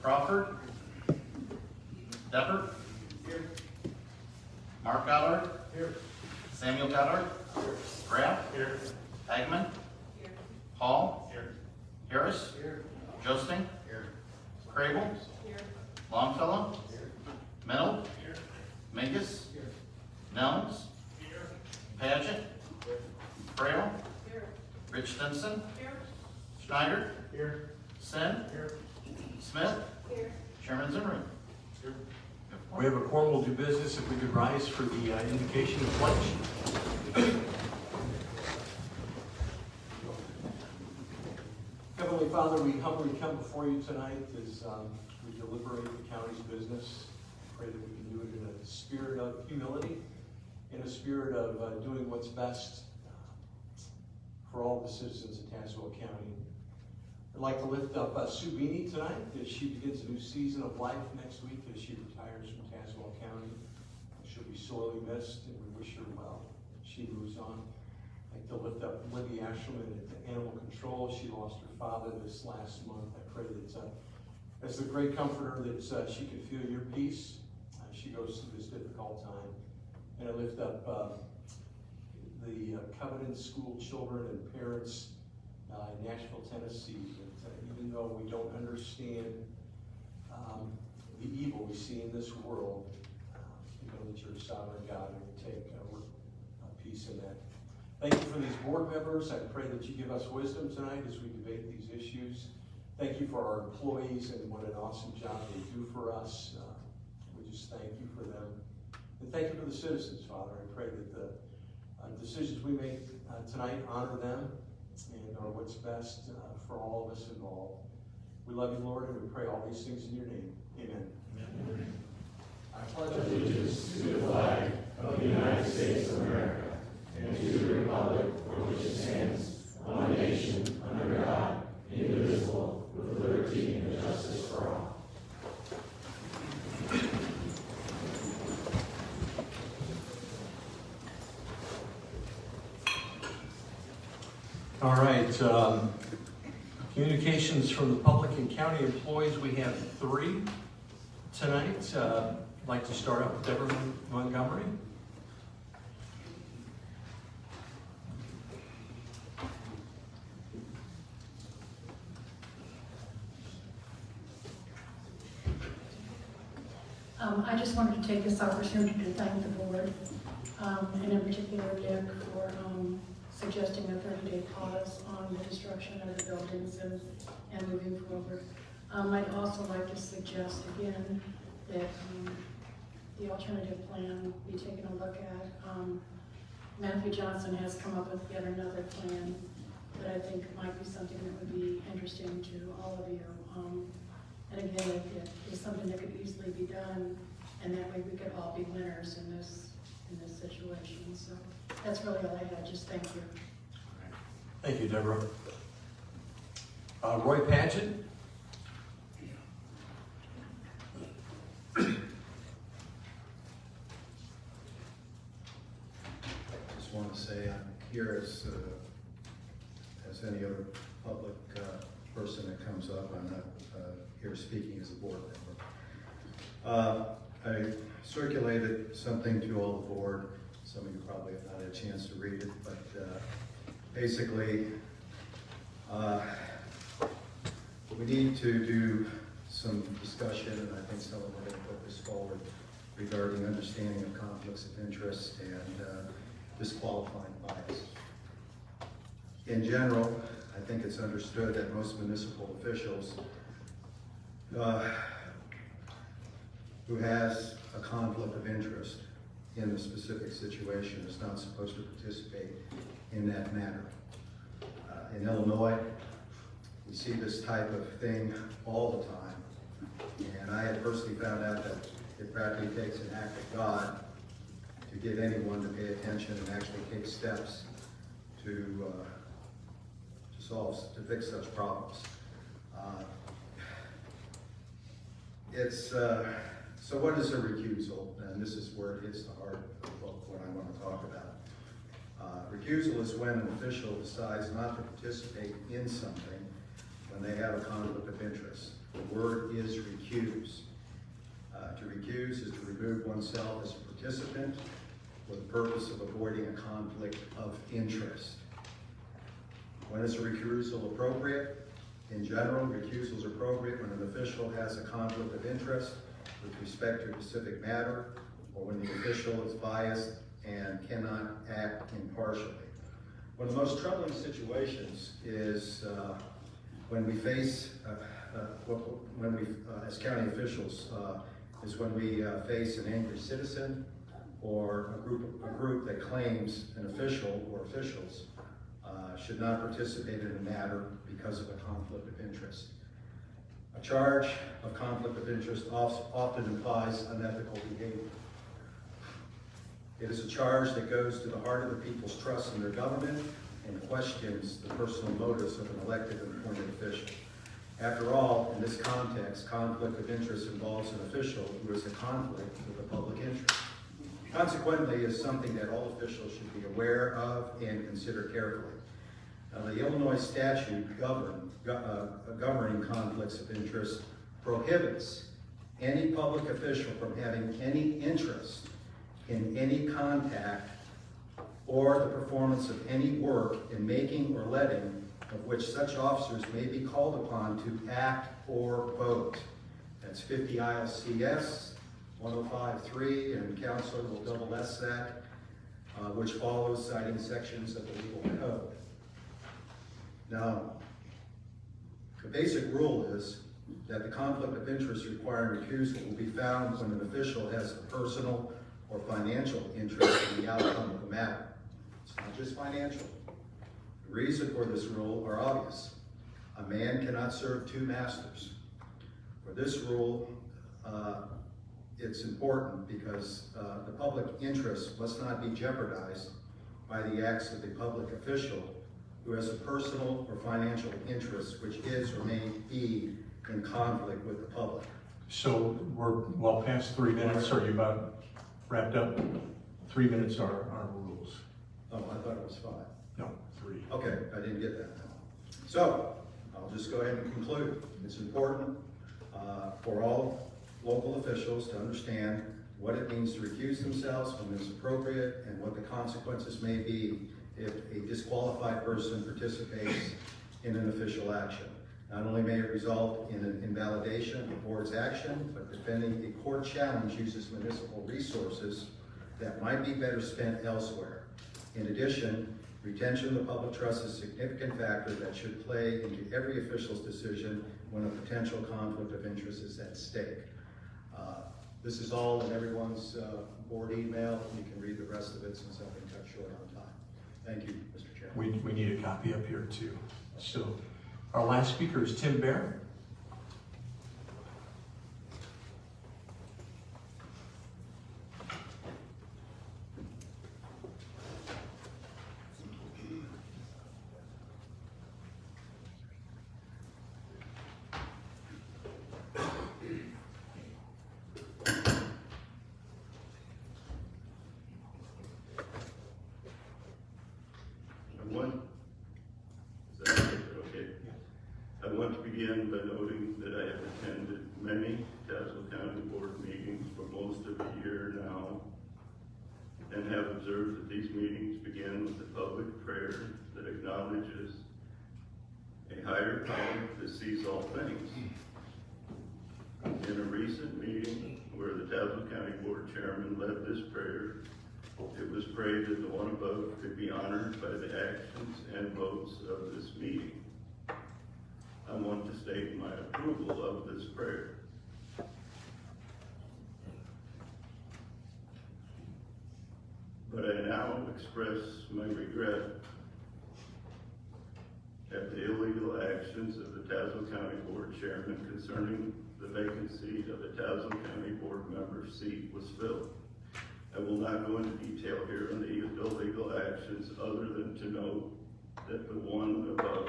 Crawford. Deppert. Here. Mark Goddard. Here. Samuel Goddard. Here. Graff. Here. Hagman. Here. Hall. Here. Harris. Here. Josting. Here. Crable. Here. Longfellow. Here. Mennel. Here. Mingus. Here. Nellens. Here. Paget. Here. Frail. Here. Rich Stinson. Here. Schneider. Here. Sin. Here. Smith. Here. Chairman Zimmerman. Here. We have a quorum. We'll do business. If we could rise for the invocation of pledge. Heavenly Father, we humbly come before you tonight as we deliberate the county's business. Pray that we can do it in a spirit of humility, in a spirit of doing what's best for all the citizens of Tazewell County. I'd like to lift up Sue Beanie tonight as she begins a new season of life next week as she retires from Tazewell County. She'll be sorely missed, and we wish her well. She moves on. I'd like to lift up Libby Asherman at Animal Control. She lost her father this last month. I pray that as the great comforter that she can feel your peace as she goes through this difficult time. And I lift up the Covenant School children and parents in Nashville, Tennessee, that even though we don't understand the evil we see in this world, we know that you're a sovereign God and you take peace in that. Thank you for these board members. I pray that you give us wisdom tonight as we debate these issues. Thank you for our employees and what an awesome job they do for us. We just thank you for them. And thank you for the citizens, Father. I pray that the decisions we make tonight honor them and are what's best for all of us involved. We love you, Lord, and we pray all these things in your name. Amen. Amen. I pledge allegiance to the flag of the United States of America and to the republic for which it stands, one nation, under God, indivisible, with liberty and justice for all. All right. Communications from the public and county employees. We have 3 tonight. I'd like to start out with Deborah Montgomery. I just wanted to take this opportunity to thank the board, and in particular Dick, for suggesting a 30-day pause on the destruction of the buildings and moving forward. I'd also like to suggest again that the alternative plan be taken a look at. Matthew Johnson has come up with yet another plan that I think might be something that would be interesting to all of you. And again, it is something that could easily be done, and that way we could all be winners in this situation. So that's really all I had. Just thank you. Thank you, Deborah. Roy Paget. I just want to say I'm here as any other public person that comes up. I'm not here speaking as a board member. I circulated something to all the board. Some of you probably have not had a chance to read it, but basically we need to do some discussion, and I think someone will put this forward regarding understanding of conflicts of interest and disqualifying bias. In general, I think it's understood that most municipal officials who has a conflict of interest in the specific situation is not supposed to participate in that matter. In Illinois, we see this type of thing all the time, and I had personally found out that it practically takes an act of God to get anyone to pay attention and actually take steps to fix such problems. So what is a recusal? And this is where it hits the heart of what I want to talk about. Recusal is when an official decides not to participate in something when they have a conflict of interest. The word is recusal. recuse is to remove oneself as a participant for the purpose of avoiding a conflict of interest. When is a recusal appropriate? In general, recusal is appropriate when an official has a conflict of interest with respect to a specific matter, or when the official is biased and cannot act impartially. One of the most troubling situations is when we face, as county officials, is when we face an angry citizen or a group that claims an official or officials should not participate in a matter because of a conflict of interest. A charge of conflict of interest often implies unethical behavior. It is a charge that goes to the heart of the people's trust in their government and questions the personal motives of an elected and appointed official. After all, in this context, conflict of interest involves an official who is in conflict with the public interest. Consequently, it is something that all officials should be aware of and consider carefully. The Illinois statute governing conflicts of interest prohibits any public official from having any interest in any contact or the performance of any work in making or letting of which such officers may be called upon to act or vote. That's 50 ILCS 105.3, and Counselor will double S that, which follows citing sections of the legal code. Now, the basic rule is that the conflict of interest requiring recusal will be found when an official has a personal or financial interest in the outcome of the matter. It's not just financial. The reason for this rule are obvious. A man cannot serve two masters. For this rule, it's important because the public interest must not be jeopardized by the acts of the public official who has a personal or financial interest which is or may be in conflict with the public. So we're well past 3 minutes. Are you about wrapped up? 3 minutes are our rules. Oh, I thought it was 5. No, 3. Okay, I didn't get that. So, I'll just go ahead and conclude. It's important for all local officials to understand what it means to recuse themselves when it's appropriate and what the consequences may be if a disqualified person participates in an official action. Not only may it result in an invalidation of the board's action, but defending a court challenge uses municipal resources that might be better spent elsewhere. In addition, retention of the public trust is a significant factor that should play into every official's decision when a potential conflict of interest is at stake. This is all in everyone's board email. You can read the rest of it since I've been cut short on time. Thank you, Mr. Chairman. We need a copy up here too. So our last speaker is Tim Bear. I want to begin by noting that I have attended many Tazewell County Board meetings for most of a year now, and have observed that these meetings begin with a public prayer that acknowledges a higher power that sees all things. In a recent meeting where the Tazewell County Board Chairman led this prayer, it was prayed that the one above could be honored by the actions and votes of this meeting. I want to state my approval of this prayer. But I now express my regret at the illegal actions of the Tazewell County Board Chairman concerning the vacancy of the Tazewell County Board member seat was filled. I will not go into detail here on the illegal actions other than to note that the one above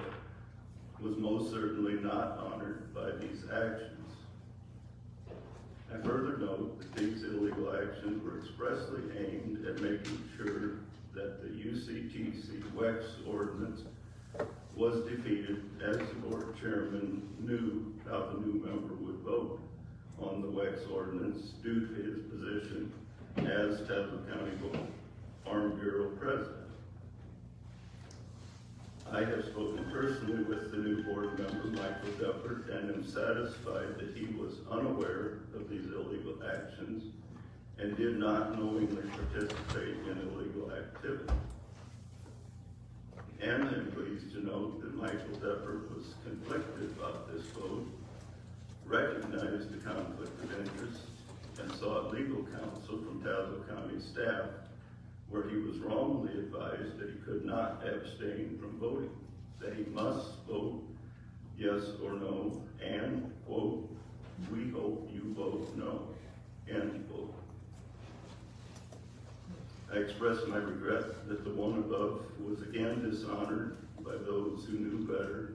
was most certainly not honored by these actions. I further note that these illegal actions were expressly aimed at making sure that the UCTC WEX ordinance was defeated, as the board chairman knew how the new member would vote on the WEX Wax ordinance due to his position as Tazewell County Farm Bureau President. I have spoken personally with the new board member, Michael Duffert, and am satisfied that he was unaware of these illegal actions and did not knowingly participate in illegal activity. And I'm pleased to note that Michael Duffert was conflicted about this vote, recognized the conflict of interest, and sought legal counsel from Tazewell County staff, where he was wrongly advised that he could not abstain from voting, that he must vote yes or no, and, quote, "we hope you vote no," end quote. I express my regret that the one above was again dishonored by those who knew better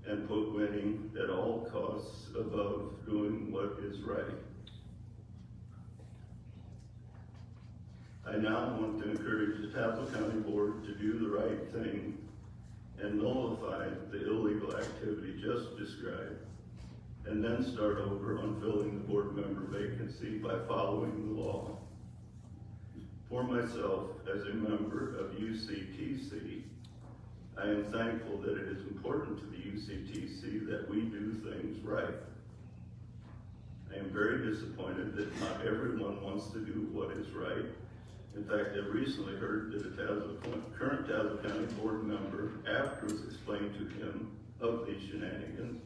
and put winning at all costs above doing what is right. I now want to encourage the Tazewell County Board to do the right thing and nullify the illegal activity just described, and then start over on filling the board member vacancy by following the law. For myself, as a member of UCTC, I am thankful that it is important to the UCTC that we do things right. I am very disappointed that not everyone wants to do what is right. In fact, I recently heard that a current Tazewell County board member, after it was explained to him of these shenanigans,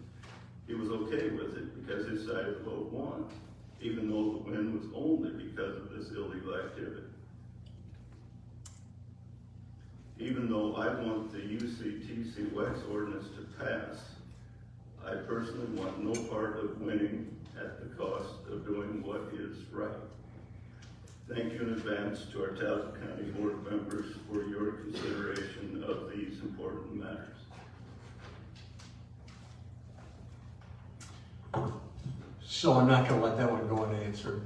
he was okay with it because his side of the vote won, even though the win was only because of this illegal activity. Even though I want the UCTC Wax ordinance to pass, I personally want no part of winning at the cost of doing what is right. Thank you in advance to our Tazewell County board members for your consideration of these important matters. So I'm not gonna let that one go unanswered.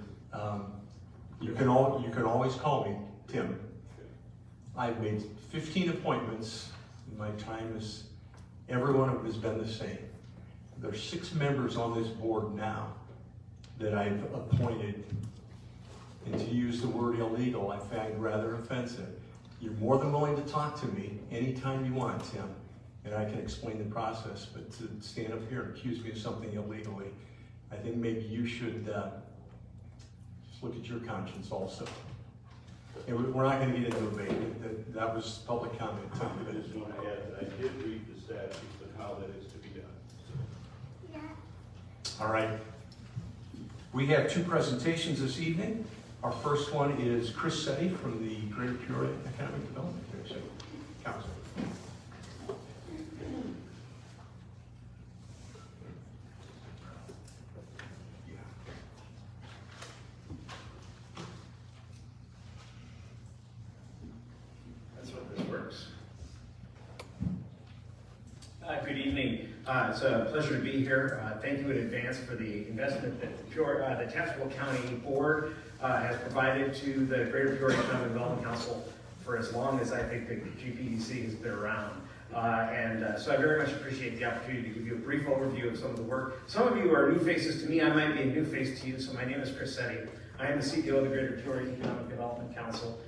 You can always call me, Tim. I've made 15 appointments in my time as every one of them has been the same. There's 6 members on this board now that I've appointed, and to use the word illegal, I find rather offensive. You're more than willing to talk to me anytime you want, Tim, and I can explain the process, but to stand up here and accuse me of something illegally, I think maybe you should just look at your conscience also. And we're not going to get into a debate. That was public comment time. I just want to add that I did read the statutes and how that is to be done. All right. We have 2 presentations this evening. Our first one is Chris Setti from the Greater Peoria Economic Development Council. That's what this works. Good evening. It's a pleasure to be here. Thank you in advance for the investment that the Tazewell County Board has provided to the Greater Peoria Economic Development Council for as long as I think the GPDC has been around. So I very much appreciate the opportunity to give you a brief overview of some of the work. Some of you are new faces to me. I might be a new face to you. So my name is Chris Setti. I am the CEO of the Greater Peoria Economic Development Council.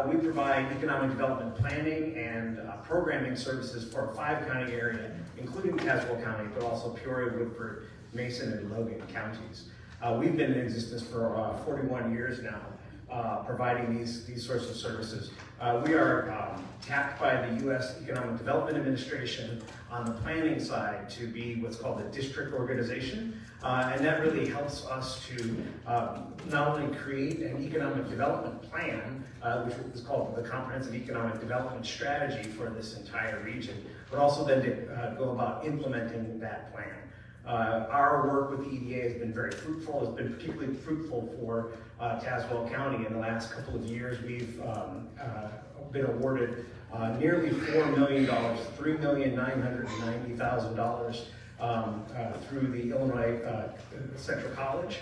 We provide economic development planning and programming services for a 5-county area, including Tazewell County, but also Peoria, Woodford, Mason, and Logan counties. We've been in existence for 41 years now, providing these sorts of services. We are tapped by the U.S. Economic Development Administration on the planning side to be what's called a district organization. And that really helps us to not only create an economic development plan, which is called the Comprehensive Economic Development Strategy for this entire region, but also then to go about implementing that plan. Our work with the EDA has been very fruitful. It's been particularly fruitful for Tazewell County. In the last couple of years, we've been awarded nearly $4 million, $3,990,000 through the Illinois Central College,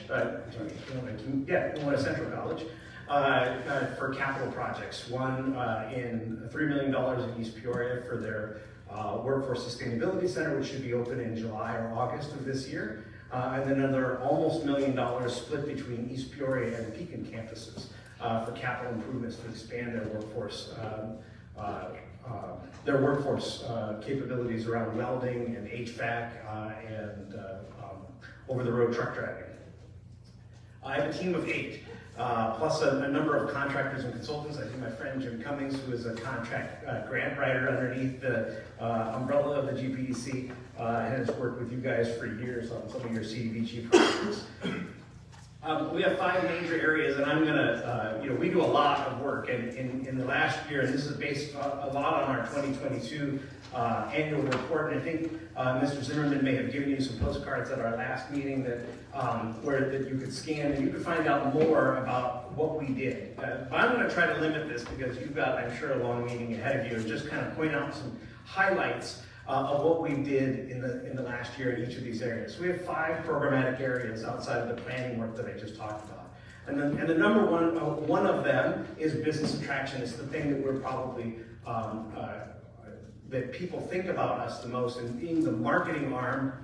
Illinois Central College, for capital projects. One in $3 million in East Peoria for their Workforce Sustainability Center, which should be open in July or August of this year. and then another almost $1 million split between East Peoria and Pekin campuses for capital improvements to expand their workforce capabilities around welding and HVAC and over-the-road truck driving. I have a team of 8, plus a number of contractors and consultants. I think my friend Jim Cummings, who is a contract grant writer underneath the umbrella of the GPDC, has worked with you guys for years on some of your CDBG projects. We have 5 major areas, and I'm gonna, we do a lot of work in the last year, and this is based a lot on our 2022 annual report. And I think Mr. Zimmerman may have given you some postcards at our last meeting that that you could scan, and you could find out more about what we did. But I'm gonna try to limit this because you've got, I'm sure, a long meeting ahead of you, and just kind of point out some highlights of what we did in the last year in each of these areas. So we have 5 programmatic areas outside of the planning work that I just talked about. And the number one of them is business attraction. It's the thing that we're probably, that people think about us the most, and being the marketing arm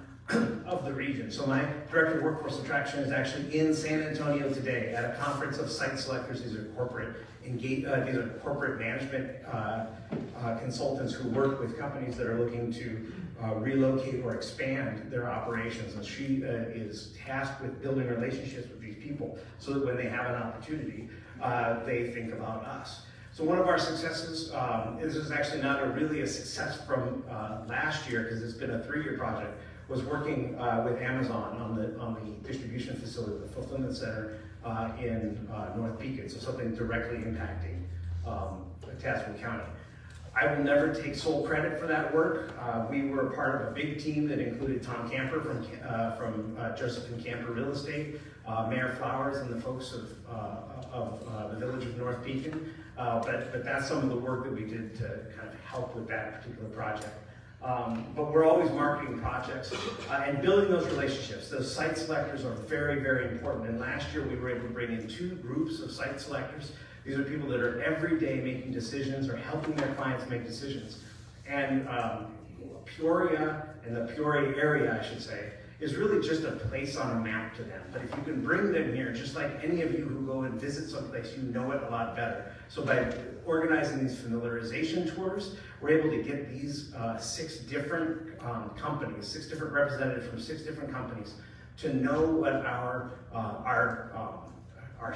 of the region. So my director of workforce attraction is actually in San Antonio today at a conference of site selectors. These are corporate management consultants who work with companies that are looking to relocate or expand their operations. And she is tasked with building relationships with these people so that when they have an opportunity, they think about us. So one of our successes, this is actually not really a success from last year because it's been a 3-year project, was working with Amazon on the distribution facility, the fulfillment center in North Pekin, so something directly impacting Tazewell County. I will never take sole credit for that work. We were part of a big team that included Tom Camper from Josephine Camper Real Estate, Mayor Flowers, and the folks of the village of North Pekin. But that's some of the work that we did to kind of help with that particular project. But we're always marketing projects and building those relationships. Those site selectors are very, very important. And last year we were able to bring in 2 groups of site selectors. These are people that are every day making decisions or helping their clients make decisions. And Peoria, and the Peoria area, I should say, is really just a place on a map to them. But if you can bring them here, just like any of you who go and visit someplace, you know it a lot better. So by organizing these familiarization tours, we're able to get these 6 different companies, 6 different representatives from 6 different companies to know what our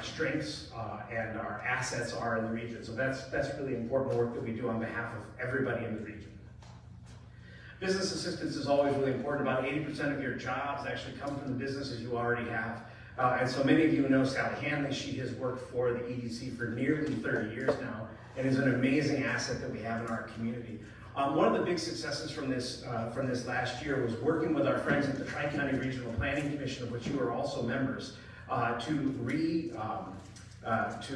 strengths and our assets are in the region. So that's really important work that we do on behalf of everybody in the region. Business assistance is always really important. About 80% of your jobs actually come from the businesses you already have. And so many of you know Sally Hanley. She has worked for the EDC for nearly 30 years now and is an amazing asset that we have in our community. One of the big successes from this last year was working with our friends at the Tri-County Regional Planning Commission, of which you are also members, to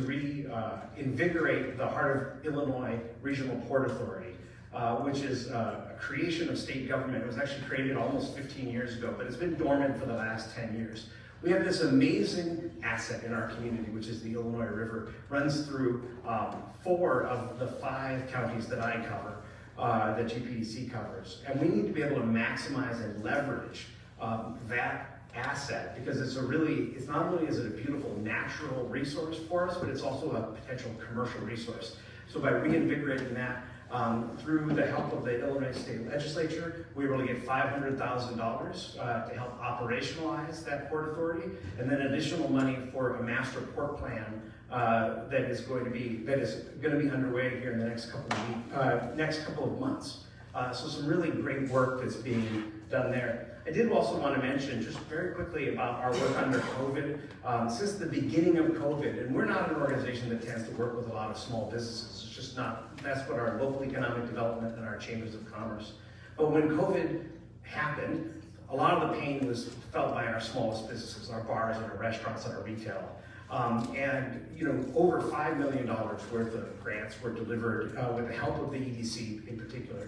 reinvigorate the Heart of Illinois Regional Port Authority, which is a creation of state government. It was actually created almost 15 years ago, but it's been dormant for the last 10 years. We have this amazing asset in our community, which is the Illinois River. Runs through 4 of the 5 counties that I cover, that GPDC covers. And we need to be able to maximize and leverage that asset, because it's not only is it a beautiful natural resource for us, but it's also a potential commercial resource. So by reinvigorating that, through the help of the Illinois State Legislature, we were able to get $500,000 to help operationalize that port authority, and then additional money for a master port plan that is going to be underway here in the next couple of months. So some really great work that's being done there. I did also want to mention just very quickly about our work under COVID. Since the beginning of COVID, and we're not an organization that tends to work with a lot of small businesses. It's just not, that's what our local economic development and our chambers of commerce. But when COVID happened, a lot of the pain was felt by our smallest businesses, our bars and our restaurants and our retail. And over $5 million worth of grants were delivered with the help of the EDC in particular.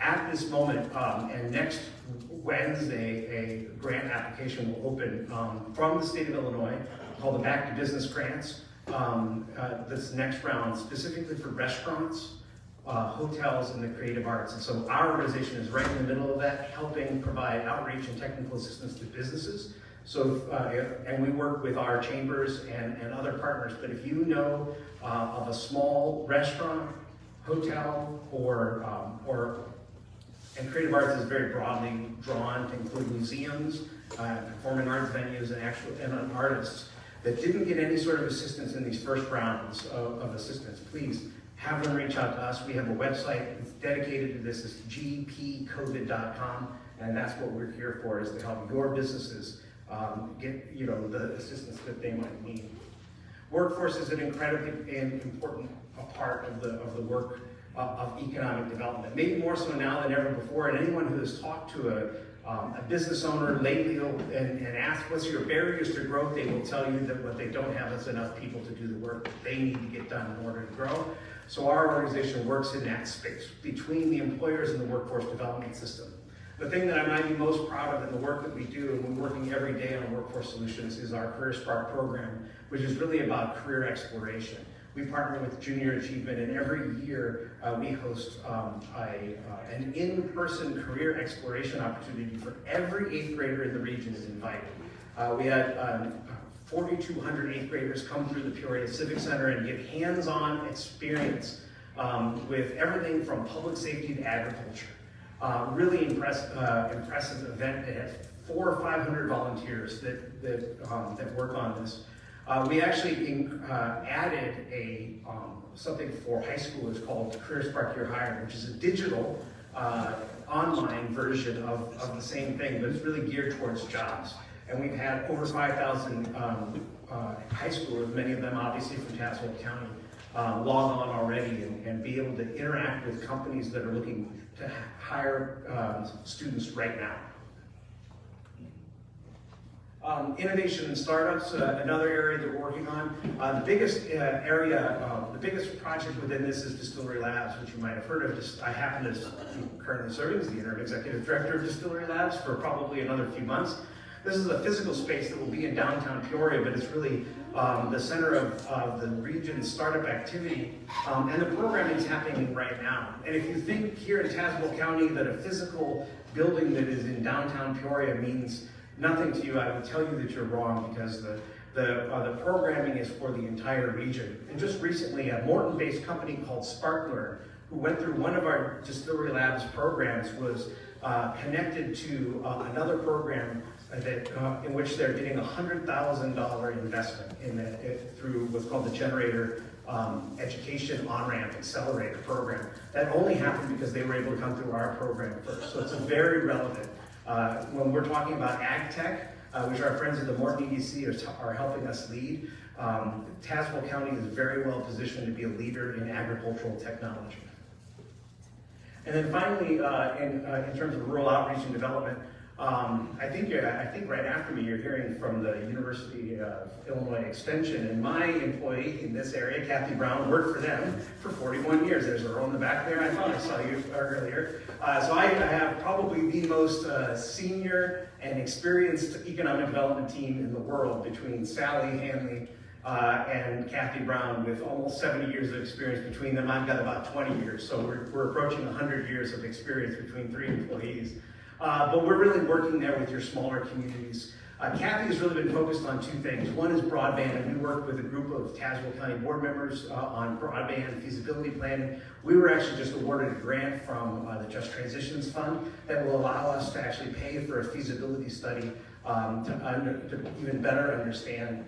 At this moment, and next Wednesday, a grant application will open from the state of Illinois called the Back to Business Grants. This next round specifically for restaurants, hotels, and the creative arts. And so our organization is right in the middle of that, helping provide outreach and technical assistance to businesses. So, and we work with our chambers and other partners, but if you know of a small restaurant, hotel, and creative arts is very broadly drawn to include museums, performing arts venues, and artists that didn't get any sort of assistance in these first rounds of assistance, please have them reach out to us. We have a website that's dedicated to this. It's gpcovid.com, and that's what we're here for, is to help your businesses get the assistance that they might need. Workforce is an incredibly important part of the work of economic development, maybe more so now than ever before. And anyone who has talked to a business owner lately and asked what's your barriers to growth, they will tell you that what they don't have is enough people to do the work that they need to get done in order to grow. So our organization works in that space between the employers and the workforce development system. The thing that I might be most proud of in the work that we do, and we're working every day on Workforce Solutions, is our Career Spark program, which is really about career exploration. We partner with Junior Achievement, and every year we host an in-person career exploration opportunity for every 8th grader in the region is invited. We had 4,200 8th graders come through the Peoria Civic Center and get hands-on experience with everything from public safety to agriculture. Really impressive event. It had 400 or 500 volunteers that work on this. We actually added something for high schoolers called Career Spark Your Hire, which is a digital online version of the same thing, but it's really geared towards jobs. And we've had over 5,000 high schoolers, many of them obviously from Tazewell County, log on already and be able to interact with companies that are looking to hire students right now. Innovation and startups, another area that we're working on. The biggest the biggest project within this is Distillery Labs, which you might have heard of. I happen to be currently serving as the interim executive director of Distillery Labs for probably another few months. This is a physical space that will be in downtown Peoria, but it's really the center of the region's startup activity, and the programming is happening right now. And if you think here in Tazewell County that a physical building that is in downtown Peoria means nothing to you, I would tell you that you're wrong, because the programming is for the entire region. And just recently, a Morton-based company called Sparkler, who went through one of our Distillery Labs programs, was connected to another program in which they're getting a $100,000 investment through what's called the Generator Education On-Ramp Accelerator program. That only happened because they were able to come through our program first. So it's very relevant. When we're talking about ag tech, which our friends at the Morton EDC are helping us lead, Tazewell County is very well positioned to be a leader in agricultural technology. And then finally, in terms of rural outreach and development, I think right after me, you're hearing from the University of Illinois Extension, and my employee in this area, Kathy Brown, worked for them for 41 years. There's a row in the back there. I thought I saw you earlier. So I have probably the most senior and experienced economic development team in the world, between Sally Hanley and Kathy Brown, with almost 70 years of experience between them. I've got about 20 years, so we're approaching 100 years of experience between 3 employees. But we're really working there with your smaller communities. Kathy has really been focused on 2 things. One is broadband, and we worked with a group of Tazewell County board members on broadband feasibility planning. We were actually just awarded a grant from the Just Transitions Fund that will allow us to actually pay for a feasibility study to even better understand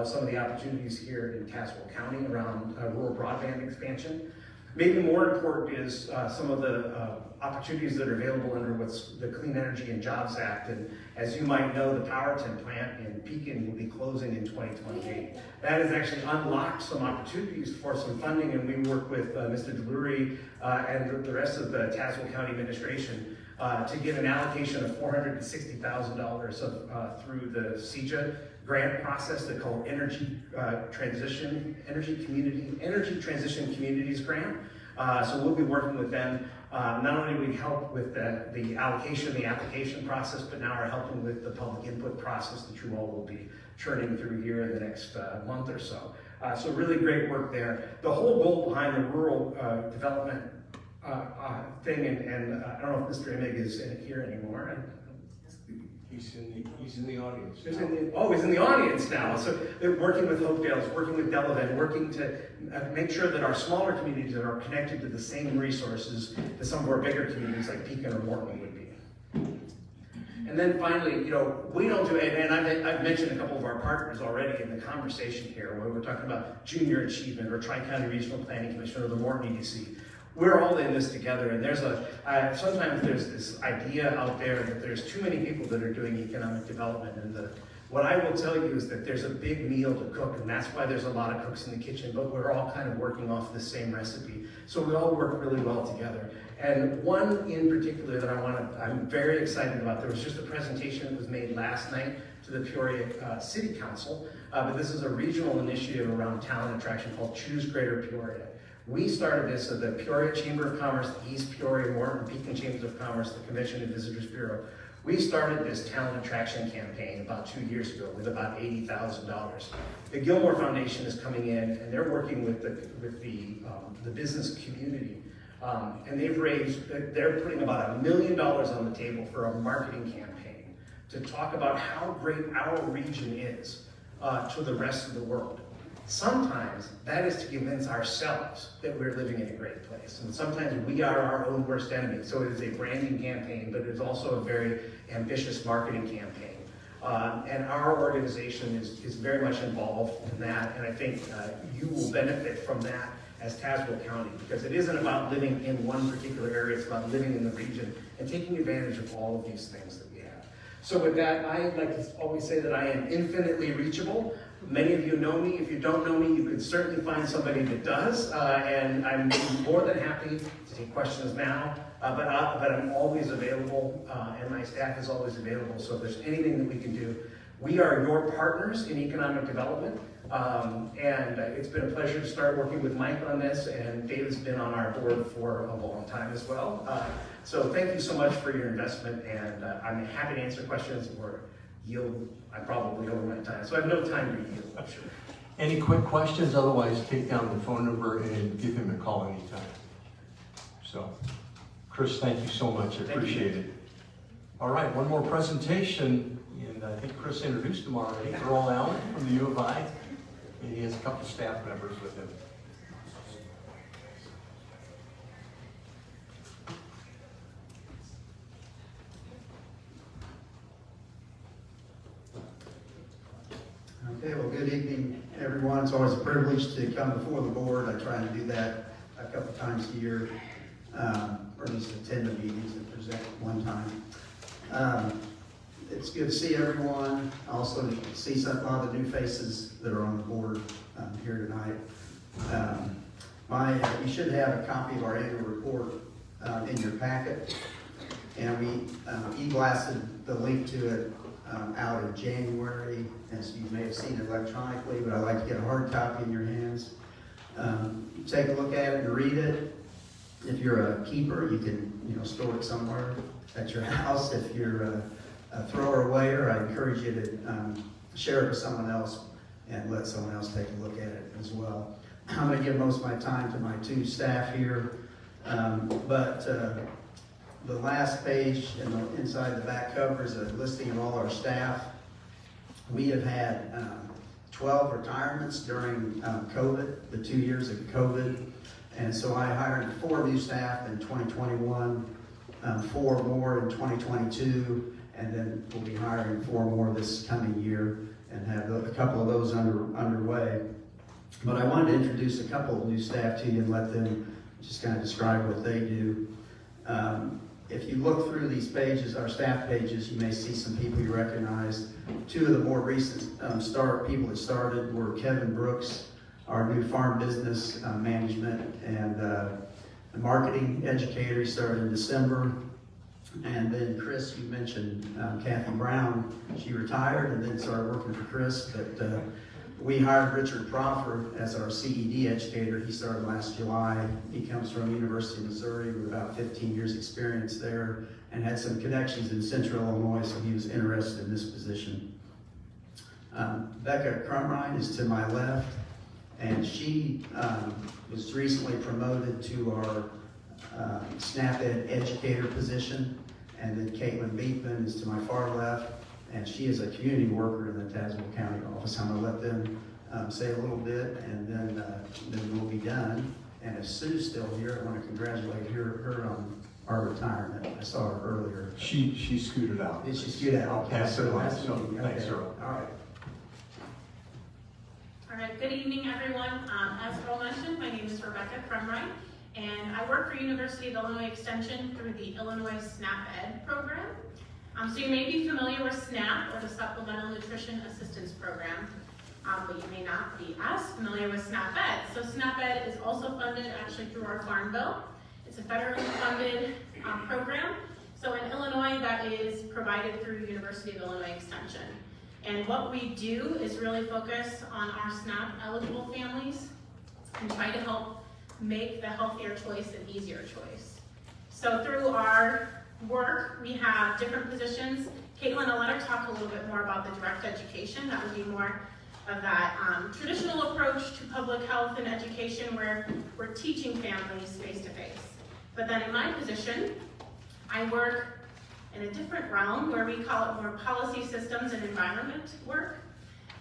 some of the opportunities here in Tazewell County around rural broadband expansion. Maybe more important is some of the opportunities that are available under what's the Clean Energy and Jobs Act. And as you might know, the Powerton plant in Pekin will be closing in 2028. That has actually unlocked some opportunities for some funding, and we work with Mr. Delury and the rest of the Tazewell County administration to get an allocation of $460,000 through the CEJA grant process they call Energy Transition Communities Grant. So we'll be working with them. Not only do we help with the application process, but now are helping with the public input process that you all will be churning through here in the next month or so. So really great work there. The whole goal behind the rural development thing, and I don't know if Mr. Emig is here anymore. He's in the audience. He's in the audience now. So they're working with Hopedale's, working with Delavan, working to make sure that our smaller communities are connected to the same resources that some of our bigger communities like Pekin or Morton would be. And then finally, we don't do it, and I've mentioned a couple of our partners already in the conversation here, where we're talking about junior achievement or Tri-County Regional Planning Commission or the Morton EDC. We're all in this together, and sometimes there's this idea out there that there's too many people that are doing economic development, and what I will tell you is that there's a big meal to cook, and that's why there's a lot of cooks in the kitchen, but we're all kind of working off the same recipe. So we all work really well together. And one in particular that I'm very excited about, there was just a presentation that was made last night to the Peoria City Council, but this is a regional initiative around talent attraction called Choose Greater Peoria. We started this at the Peoria Chamber of Commerce, the East Peoria, Morton, Pekin Chambers of Commerce, the Convention and Visitors Bureau. We started this talent attraction campaign about 2 years ago with about $80,000. The Gilmore Foundation is coming in, and they're working with the business community. And they're putting about $1 million on the table for a marketing campaign to talk about how great our region is to the rest of the world. Sometimes that is to convince ourselves that we're living in a great place. And sometimes we are our own worst enemy. So it is a branding campaign, but it is also a very ambitious marketing campaign. And our organization is very much involved in that. And I think you will benefit from that as Tazewell County, because it isn't about living in one particular area, it's about living in the region and taking advantage of all of these things that we have. So with that, I like to always say that I am infinitely reachable. Many of you know me. If you don't know me, you could certainly find somebody that does, and I'm more than happy to take questions now, but I'm always available, and my staff is always available, so if there's anything that we can do. We are your partners in economic development, and it's been a pleasure to start working with Mike on this, and David's been on our board for a long time as well. So thank you so much for your investment, and I'm happy to answer questions or yield. I'm probably over my time, so I have no time to yield, I'm sure. Any quick questions? Otherwise, take down the phone number and give him a call anytime. So, Chris, thank you so much. I appreciate it. All right, one more presentation, and I think Chris introduced him already. Earl Allen from the U of I, and he has a couple staff members with him. Okay, well, good evening, everyone. It's always a privilege to come before the board. I try to do that a couple times a year, or at least attend the meetings and present one time. It's good to see everyone. Also to see a lot of the new faces that are on the board here tonight. You should have a copy of our annual report in your packet, and we e-blasted the link to it out in January, and so you may have seen it electronically, but I'd like to get a hard copy in your hands. Take a look at it and read it. If you're a keeper, you can store it somewhere at your house. If you're a thrower awayer, I encourage you to share it with someone else and let someone else take a look at it as well. I'm going to give most of my time to my two staff here, but the last page inside the back cover is a listing of all our staff. We have had 12 retirements during COVID, the 2 years of COVID. And so I hired 4 new staff in 2021, 4 more in 2022, and then we'll be hiring 4 more this coming year and have a couple of those underway. But I wanted to introduce a couple of new staff to you and let them just kind of describe what they do. If you look through these pages, our staff pages, you may see some people you recognize. 2 of the more recent people that started were Kevin Brooks, our new farm business management and marketing educator. He started in December. And then Chris, you mentioned Kathy Brown. She retired and then started working for Chris. But we hired Richard Proffer as our CED educator. He started last July. He comes from University of Missouri with about 15 years experience there and had some connections in Central Illinois, so he was interested in this position. Becca Crumrine is to my left, and she was recently promoted to our SNAP Ed educator position. And then Caitlin Beekman is to my far left, and she is a community worker in the Tazewell County office. I'm gonna let them say a little bit, and then we'll be done. And if Sue's still here, I want to congratulate her on our retirement. I saw her earlier. She scooted out. Did she scoot out? I'll pass it on, so Okay. thanks, Earl. All right. All right, good evening, everyone. As Earl mentioned, my name is Rebecca Crumright, and I work for University of Illinois Extension through the Illinois SNAP Ed program. So you may be familiar with SNAP, or the Supplemental Nutrition Assistance Program, but you may not be as familiar with SNAP Ed. So SNAP Ed is also funded actually through our Farm Bill. It's a federally funded program. So in Illinois, that is provided through University of Illinois Extension. And what we do is really focus on our SNAP eligible families and try to help make the healthier choice an easier choice. So through our work, we have different positions. Caitlin, I'll let her talk a little bit more about the direct education. That would be more of that traditional approach to public health and education where we're teaching families face to face. But then in my position, I work in a different realm where we call it more policy systems and environment work.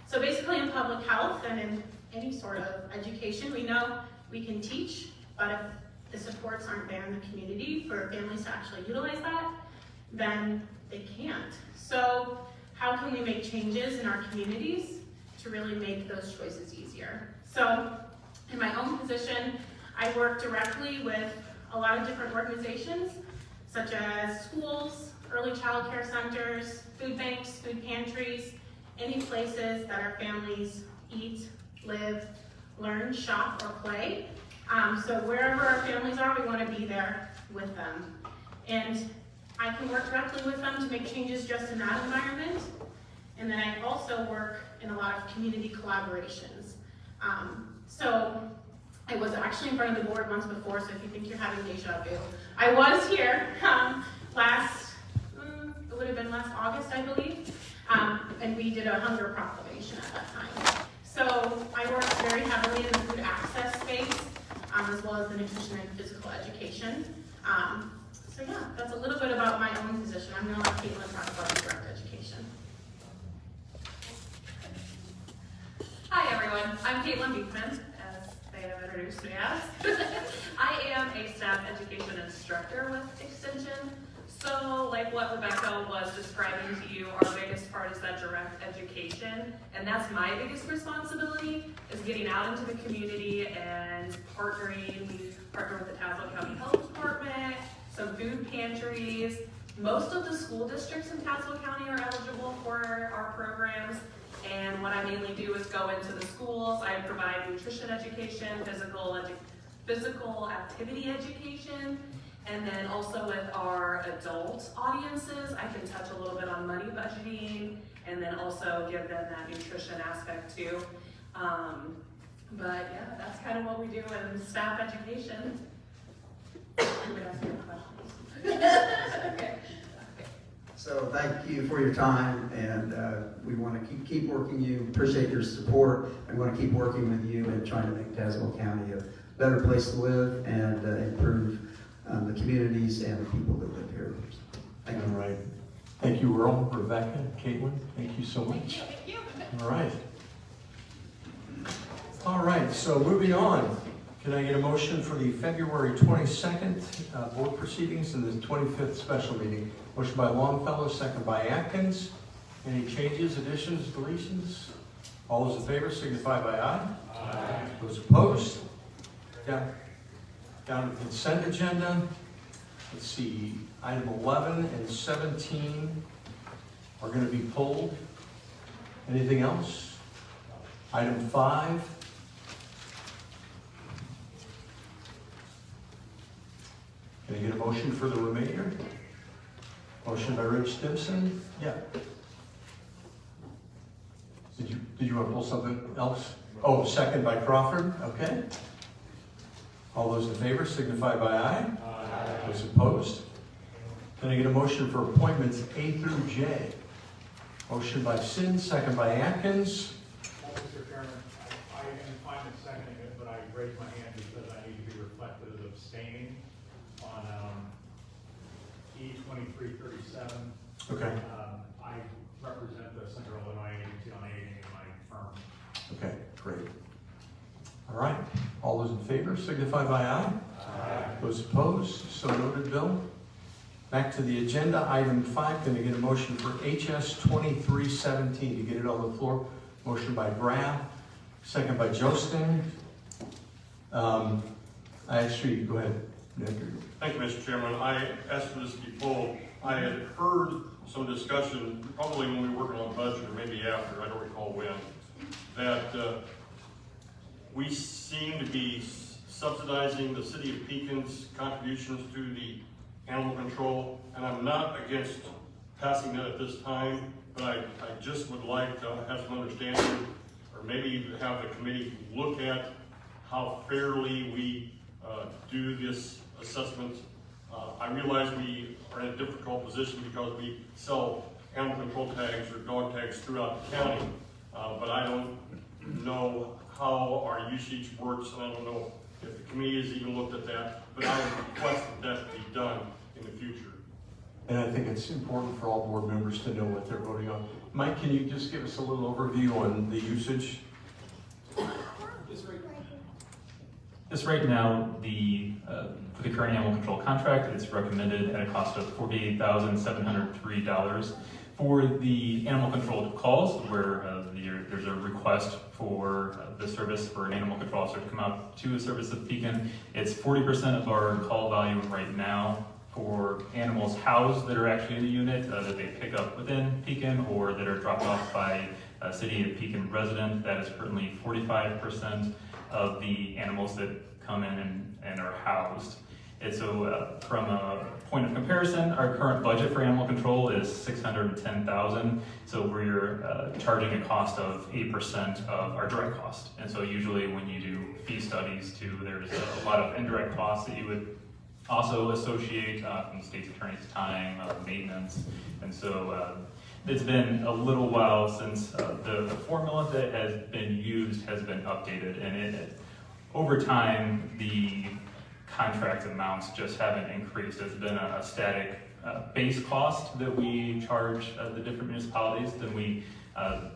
So basically in public health and in any sort of education, we know we can teach, but if the supports aren't there in the community for families to actually utilize that, then they can't. So how can we make changes in our communities to really make those choices easier? So in my own position, I work directly with a lot of different organizations, such as schools, early child care centers, food banks, food pantries, any places that our families eat, live, learn, shop, or play. So wherever our families are, we want to be there with them. And I can work directly with them to make changes just in that environment. And then I also work in a lot of community collaborations. So I was actually in front of the board once before, so if you think you're having deja vu, I was here it would have been last August, I believe, and we did a hunger proclamation at that time. So I work very heavily in the food access space, as well as the nutrition and physical education. So yeah, that's a little bit about my own position. I'm going to let Caitlin talk about the direct education. Hi everyone, I'm Caitlin Beekman, as they have introduced me as. I am a staff education instructor with Extension. So like what Rebecca was describing to you, our biggest part is that direct education, and that's my biggest responsibility, is getting out into the community and partnering. We partner with the Tazewell County Health Department, some food pantries. Most of the school districts in Tazewell County are eligible for our programs, and what I mainly do is go into the schools. I provide nutrition education, physical activity education, and then also with our adult audiences, I can touch a little bit on money budgeting, and then also give them that nutrition aspect too. But yeah, that's kind of what we do in staff education. You would ask me questions. Okay. So thank you for your time, and we want to keep working you. Appreciate your support. I want to keep working with you and trying to make Tazewell County a better place to live and improve the communities and the people that live here. Thank you. All right. Thank you, Earl, Rebecca, Caitlin. Thank you so much. Thank you. All right. All right, so moving on. Can I get a motion for the February 22nd board proceedings and the 25th special meeting? Motion by Longfellow, second by Atkins. Any changes, additions, deletions? All those in favor signify by aye. Aye. Those opposed? Down to the consent agenda. Let's see, item 11 and 17 are going to be pulled. Anything else? Item 5. Can I get a motion for the remainder? Motion by Rich Stimson. Yeah. Did you want to pull something else? Oh, second by Crawford. Okay. All those in favor signify by aye. Aye. Those opposed? Can I get a motion for appointments A through J? Motion by Sin, second by Atkins. Mr. Chairman, I am fine with seconding it, but I raised my hand because I need to be reflected as abstaining. on E2337. Okay. I represent the Central Illinois Agency on Aging in my firm. Okay, great. All right, all those in favor signify by aye. Aye. Those opposed, so noted, Bill. Back to the agenda, item 5, can I get a motion for HS 2317 to get it on the floor? Motion by Graham, second by Jostin. Actually, go ahead, Nick. Thank you, Mr. Chairman. I asked for this to be pulled. I had heard some discussion, probably when we were working on the budget, or maybe after, I don't recall when, that we seem to be subsidizing the city of Pekin's contributions to the animal control, and I'm not against passing that at this time, but I just would like to have some understanding, or maybe have the committee look at how fairly we do this assessment. I realize we are in a difficult position because we sell animal control tags or dog tags throughout the county, but I don't know how our usage works, and I don't know if the committee has even looked at that, but I would request that be done in the future. And I think it's important for all board members to know what they're voting on. Mike, can you just give us a little overview on the usage? Yes, right now, for the current animal control contract, it's recommended at a cost of $48,703 for the animal control calls, where there's a request for the service for an animal control officer to come out to a service of Pekin. It's 40% of our call volume right now for animals housed that are actually in the unit that they pick up within Pekin or that are dropped off by a City of Pekin resident. That is currently 45% of the animals that come in and are housed. And so from a point of comparison, our current budget for animal control is $610,000. So we're charging a cost of 8% of our direct cost. And so usually when you do fee studies too, there's a lot of indirect costs that you would also associate from the state's attorney's time, maintenance. And so it's been a little while since the formula that has been used has been updated, and over time, the contract amounts just haven't increased. It's been a static base cost that we charge the different municipalities. Then we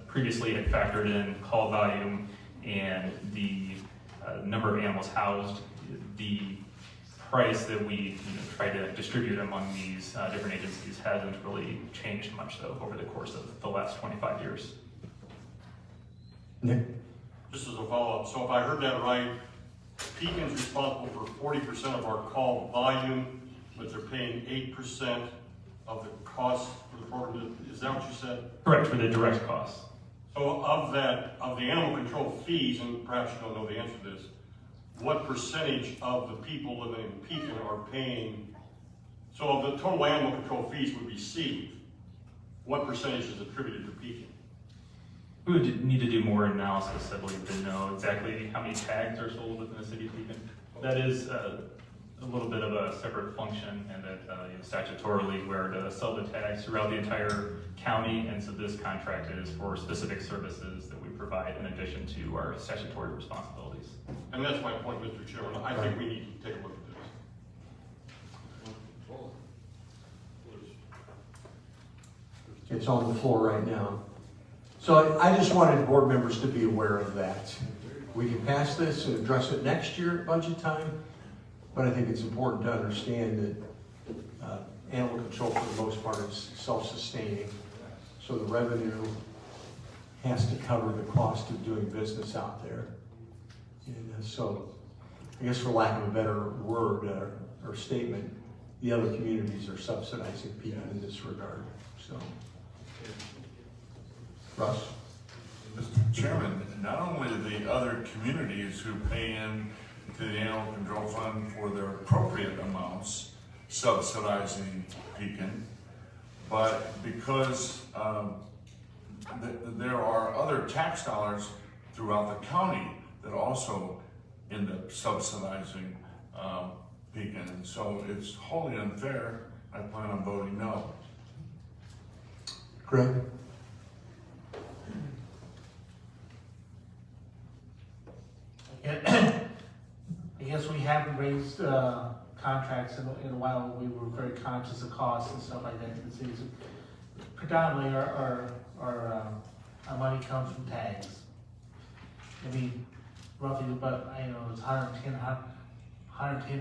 previously had factored in call volume and the number of animals housed. The price that we try to distribute among these different agencies hasn't really changed much, though, over the course of the last 25 years. Nick? Just as a follow-up, so if I heard that right, Pekin's responsible for 40% of our call volume, but they're paying 8% of the cost for the program. Is that what you said? Correct, for the direct costs. So of the animal control fees, and perhaps you don't know the answer to this, what percentage of the people living in Pekin are paying? So of the total animal control fees we receive, what percentage is attributed to Pekin? We would need to do more analysis, I believe, to know exactly how many tags are sold within the city of Pekin. That is a little bit of a separate function, and that statutorily we're to sell the tags throughout the entire county, and so this contract is for specific services that we provide in addition to our statutory responsibilities. And that's my point, Mr. Chairman. I think we need to take a look at this. It's on the floor right now. So I just wanted board members to be aware of that. We can pass this and address it next year at budget time, but I think it's important to understand that animal control for the most part is self-sustaining. So the revenue has to cover the cost of doing business out there. And so I guess for lack of a better word or statement, the other communities are subsidizing Pekin in this regard, so. Russ? Mr. Chairman, not only the other communities who pay in to the Animal Control Fund for their appropriate amounts subsidizing Pekin, but because there are other tax dollars throughout the county that also end up subsidizing Pekin. So it's wholly unfair. I plan on voting no. Greg? I guess we haven't raised contracts in a while, we were very conscious of costs and stuff like that to the cities. Predominantly, our money comes from tags. I mean, roughly, but it's 110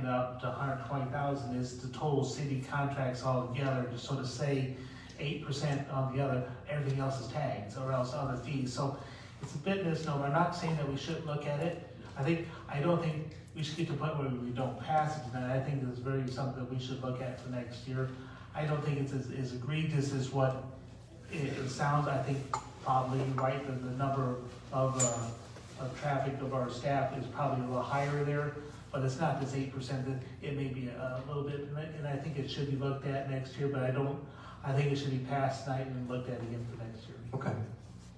up to 120,000 is the total city contracts altogether. Just sort of say 8% on the other, everything else is tags or else other fees. So it's a bit misnomer. I'm not saying that we shouldn't look at it. I don't think we should get to the point where we don't pass it tonight. I think it's very something that we should look at for next year. I don't think it's as egregious as what it sounds. I think probably right that the number of traffic of our staff is probably a little higher there, but it's not this 8%. That it may be a little bit, and I think it should be looked at next year. But I think it should be passed tonight and looked at again for next year. Okay.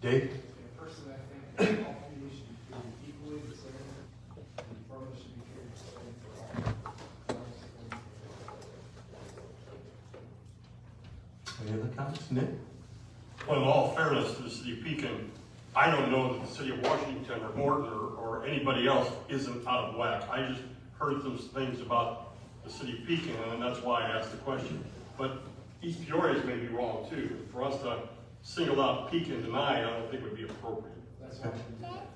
Dave? Personally, I think all communities should be treated equally the same, and the permit should be treated the same for all. Any other comments? Nick? Well, in all fairness to the city of Pekin, I don't know that the city of Washington or Morton or anybody else isn't out of whack. I just heard some things about the city of Pekin, and that's why I asked the question. But East Peoria may be wrong too. For us to single out Pekin tonight, I don't think would be appropriate. That's why I didn't do that.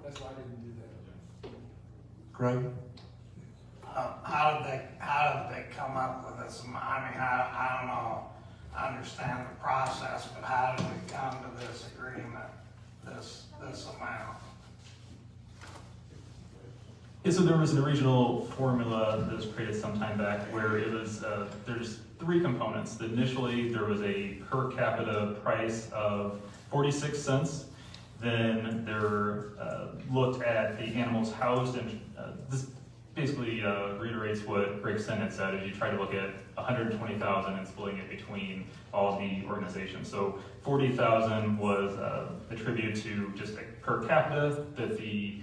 That's why I didn't do that. Greg? How did they come up with this amount? I mean, I don't know, I understand the process, but how did we come to this agreement, this amount? Yeah, so there was an original formula that was created some time back where it was, there's 3 components. Initially, there was a per capita price of 46 cents. Then there looked at the animals housed, and this basically reiterates what Greg Sen had said, is you try to look at 120,000 and splitting it between all the organizations. So 40,000 was attributed to just per capita that the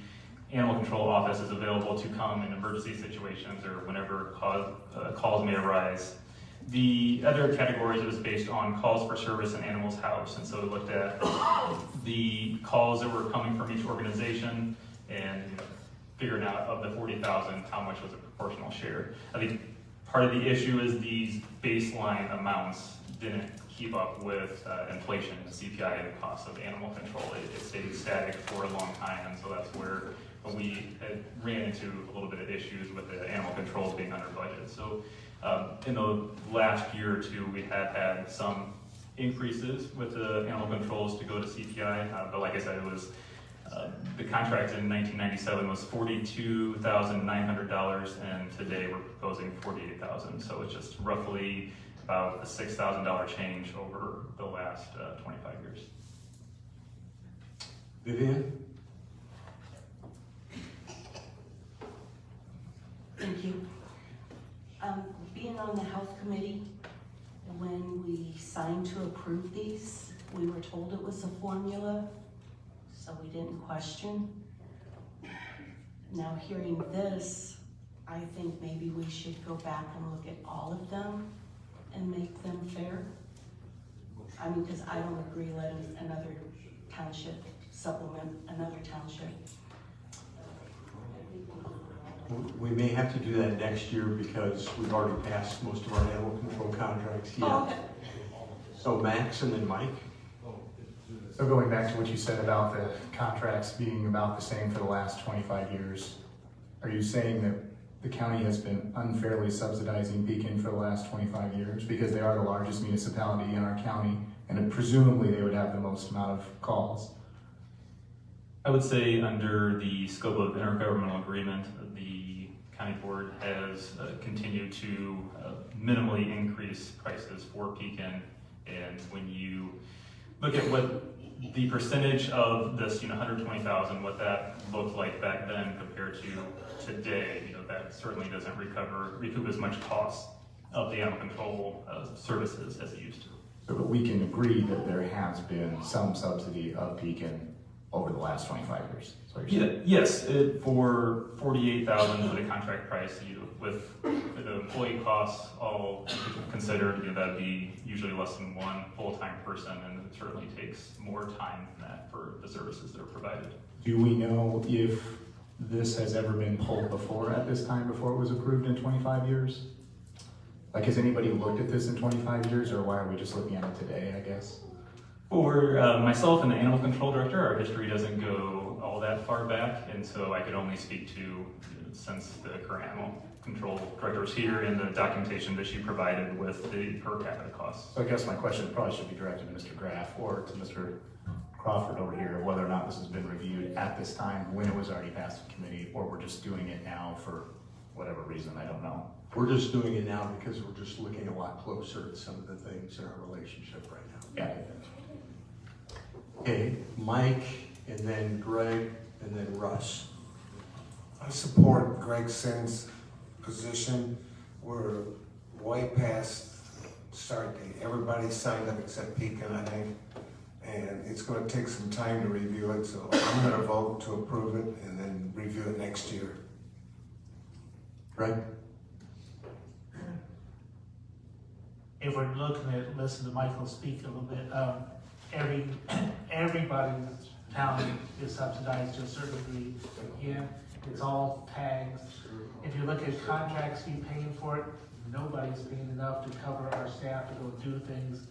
animal control office is available to come in emergency situations or whenever calls may arise. The other categories was based on calls for service and animals housed, and so it looked at the calls that were coming from each organization and figuring out of the 40,000 how much was a proportional share. I think part of the issue is these baseline amounts didn't keep up with inflation, the CPI, and the cost of animal control. It stayed static for a long time, and so that's where we ran into a little bit of issues with the animal controls being under budget. So in the last year or two, we have had some increases with the animal controls to go to CPI, but like I said, it was the contract in 1997 was $42,900, and today we're proposing $48,000. So it's just roughly about a $6,000 change over the last 25 years. Vivian? Thank you. Being on the health committee, when we signed to approve these, we were told it was a formula, so we didn't question. Now hearing this, I think maybe we should go back and look at all of them and make them fair. I mean, because I don't agree letting another township supplement another township. We may have to do that next year because we've already passed most of our animal control contracts here. Oh, okay. So Max and then Mike? So going back to what you said about the contracts being about the same for the last 25 years, are you saying that the county has been unfairly subsidizing Beacon for the last 25 years because they are the largest municipality in our county and presumably they would have the most amount of calls? I would say under the scope of intergovernmental agreement, the county board has continued to minimally increase prices for Pekin. And when you look at what the percentage of this, 120,000, what that looked like back then compared to today, that certainly doesn't recoup as much cost of the animal control services as it used to. So that we can agree that there has been some subsidy of Pekin over the last 25 years. Yes, for 48,000 for the contract price, with the employee costs all considered, that'd be usually less than one full-time person, and it certainly takes more time than that for the services that are provided. Do we know if this has ever been pulled before at this time before it was approved in 25 years? Like, has anybody looked at this in 25 years, or why are we just looking at it today, I guess? For myself and the animal control director, our history doesn't go all that far back, and so I could only speak to since the current animal control director was here and the documentation that she provided with the per capita costs. So I guess my question probably should be directed to Mr. Graff or to Mr. Crawford over here, whether or not this has been reviewed at this time when it was already passed in committee, or we're just doing it now for whatever reason, I don't know. We're just doing it now because we're just looking a lot closer at some of the things in our relationship right now. Yeah. Okay, Mike, and then Greg, and then Russ. I support Greg Sinn's position. We're way past start date. Everybody signed up except Pekin, I think. And it's going to take some time to review it, so I'm going to vote to approve it and then review it next year. Greg? If we're looking at, listen to Michael speak a little bit, everybody's town is subsidized to a certain degree. Again, it's all tags. If you look at contracts fee paying for it, nobody's paying enough to cover our staff to go do things.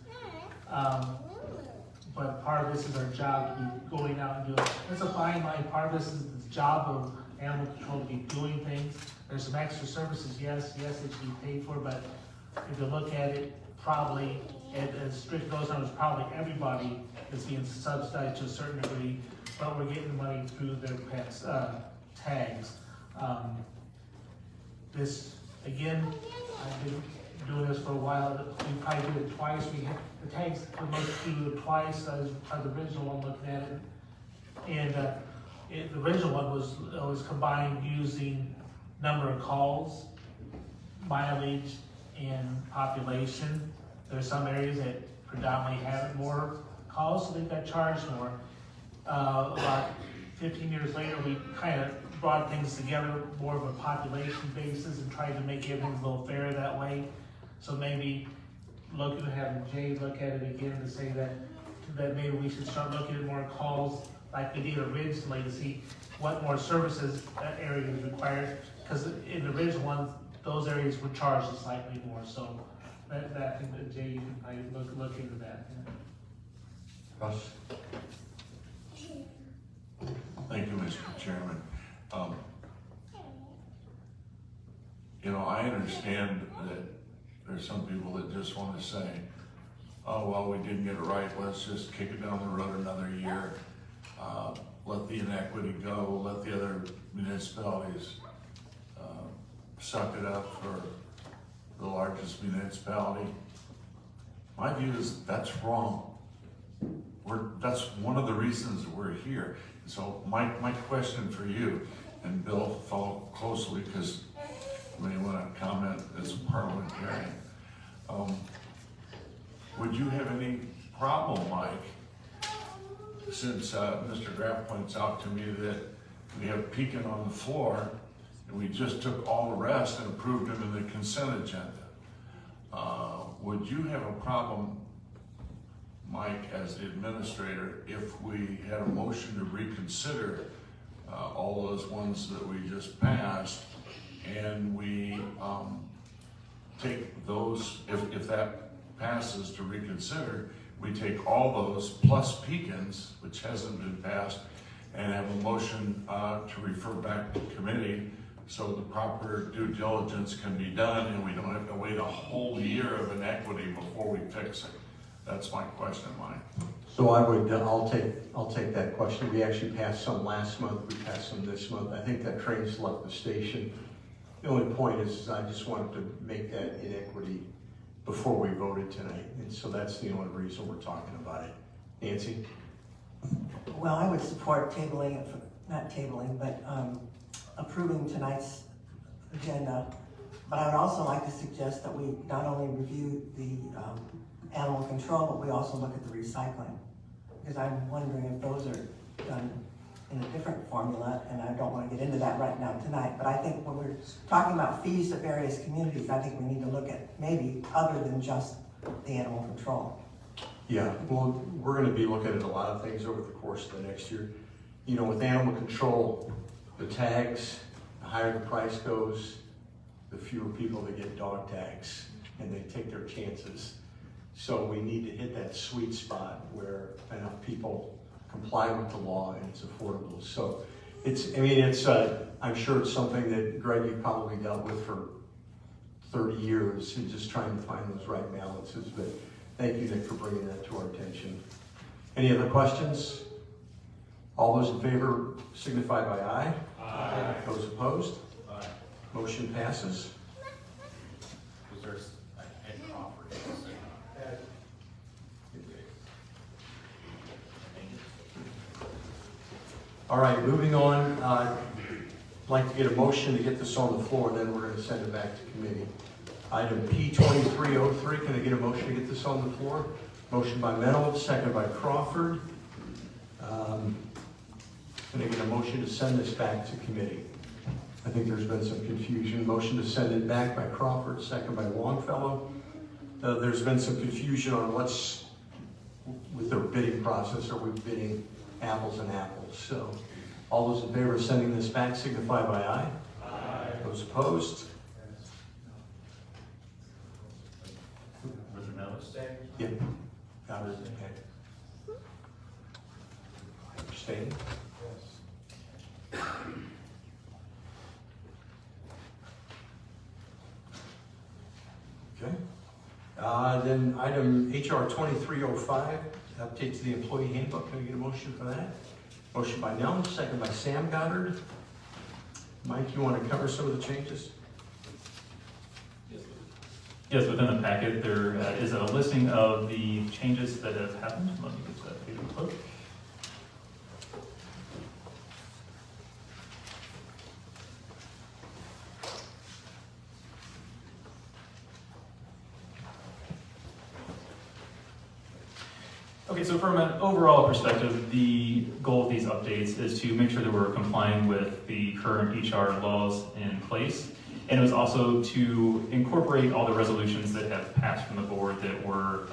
But part of this is our job to be going out and doing. It's a fine line. Part of this is the job of animal control to be doing things. There's some extra services, yes, it should be paid for, but if you look at it, probably, as strict those numbers, probably everybody is being subsidized to a certain degree, but we're getting money through their pets, tags. This, again, I've been doing this for a while. We probably did it twice. We had the tags, we must do it twice, as the original one looking at it. And the original one was combined using number of calls, mileage, and population. There's some areas that predominantly have more calls, so they got charged more. About 15 years later, we kind of brought things together more of a population basis and tried to make everything a little fairer that way. So maybe looking at having Jay look at it again to say that maybe we should start looking at more calls like we did originally to see what more services that area is required. Because in the original one, those areas were charged slightly more. So that thing that Jay, you can probably look into that. Yeah. Russ? Thank you, Mr. Chairman. I understand that there's some people that just want to say, oh, well, we didn't get it right, let's just kick it down the road another year. Let the inequity go, let the other municipalities suck it up for the largest municipality. My view is that's wrong. That's one of the reasons we're here. So my question for you, and Bill, follow closely because you may want to comment as a parliamentarian. Would you have any problem, Mike, since Mr. Graff points out to me that we have Pekin on the floor and we just took all the rest and approved them in the consent agenda? Would you have a problem, Mike, as the administrator, if we had a motion to reconsider all those ones that we just passed, and we take those, if that passes to reconsider, we take all those plus Pekin's, which hasn't been passed, and have a motion to refer back to committee so the proper due diligence can be done and we don't have to wait a whole year of inequity before we fix it. That's my question, Mike. So I'll take that question. We actually passed some last month, we passed some this month. I think that train's left the station. The only point is I just wanted to make that inequity before we voted tonight. And so that's the only reason we're talking about it. Nancy? Well, I would support tabling it, not tabling, but approving tonight's agenda. But I would also like to suggest that we not only review the animal control, but we also look at the recycling. Because I'm wondering if those are done in a different formula, and I don't want to get into that right now tonight. But I think when we're talking about fees to various communities, I think we need to look at maybe other than just the animal control. Yeah, well, we're going to be looking at a lot of things over the course of the next year. With animal control, the tags, the higher the price goes, the fewer people that get dog tags, and they take their chances. So we need to hit that sweet spot where enough people comply with the law and it's affordable. So I'm sure it's something that, Greg, you've probably dealt with for 30 years and just trying to find those right balances. But thank you, Nick, for bringing that to our attention. Any other questions? All those in favor signify by aye. Aye. Those opposed? Aye. Motion passes. Was there a head conference? All right, moving on. I'd like to get a motion to get this on the floor, then we're going to send it back to committee. Item P2303, can I get a motion to get this on the floor? Motion by Mennel, second by Crawford. Can I get a motion to send this back to committee? I think there's been some confusion. Motion to send it back by Crawford, second by Longfellow. There's been some confusion on what's with their bidding process. Are we bidding apples and apples? So all those in favor of sending this back signify by aye. Aye. Those opposed? Was it no? Yep. Got it. Okay. Abstain? Okay. Then item HR 2305, update to the employee handbook. Can I get a motion for that? Motion by Nell, second by Sam Goddard. Mike, you want to cover some of the changes? Yes, within the packet, there is a listing of the changes that have happened. Let me get that page real quick. Okay, so from an overall perspective, the goal of these updates is to make sure that we're complying with the current HR laws in place. And it was also to incorporate all the resolutions that have passed from the board that were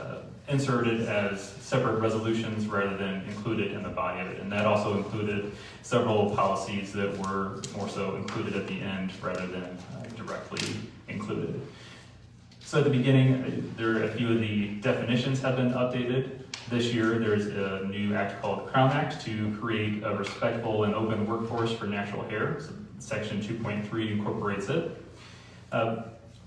inserted as separate resolutions rather than included in the body of it. And that also included several policies that were more so included at the end rather than directly included. So at the beginning, a few of the definitions have been updated. This year, there's a new act called Crown Act to create a respectful and open workforce for natural hair. So Section 2.3 incorporates it.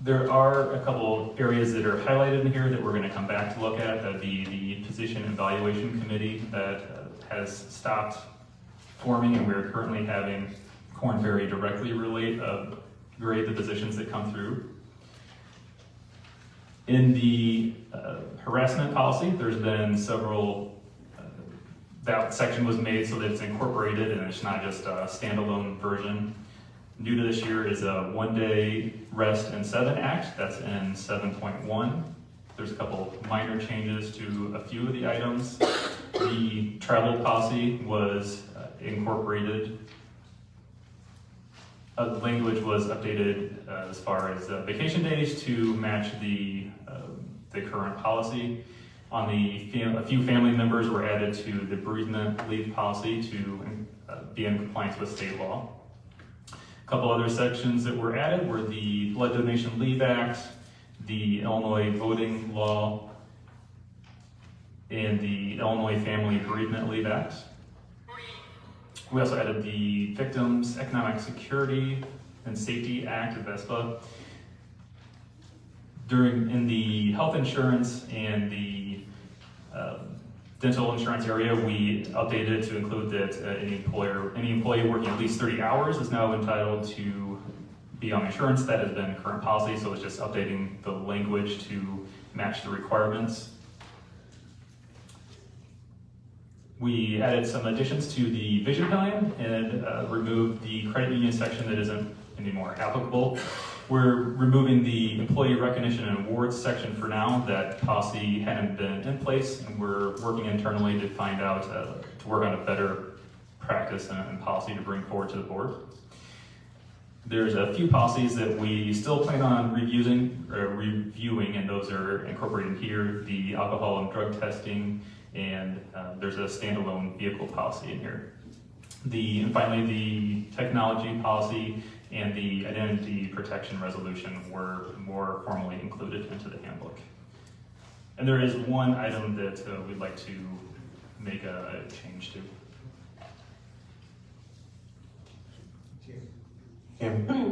There are a couple areas that are highlighted in here that we're going to come back to look at. That'd be the Position Evaluation Committee that has stopped forming, and we're currently having Korn Ferry directly grade the positions that come through. In the harassment policy, there's been several, that section was made so that it's incorporated and it's not just a standalone version. New to this year is a 1-day rest and 7 act, that's in 7.1. There's a couple minor changes to a few of the items. The travel policy was incorporated. Language was updated as far as vacation days to match the current policy. On a few family members were added to the bereavement leave policy to be in compliance with state law. A couple other sections that were added were the Blood Donation Leave Act, the Illinois Voting Law, and the Illinois Family Bereavement Leave Act. We also added the Victims Economic Security and Safety Act, VESPA. In the health insurance and the dental insurance area, we updated it to include that any employee working at least 30 hours is now entitled to be on insurance. That has been current policy, so it's just updating the language to match the requirements. We added some additions to the vision plan and removed the credit union section that isn't anymore applicable. We're removing the employee recognition and awards section for now. That policy hadn't been in place, and we're working internally to find out, to work on a better practice and policy to bring forward to the board. There's a few policies that we still plan on reviewing, and those are incorporated here, the alcohol and drug testing, and there's a standalone vehicle policy in here. And finally, the technology policy and the identity protection resolution were more formally included into the handbook. And there is one item that we'd like to make a change to.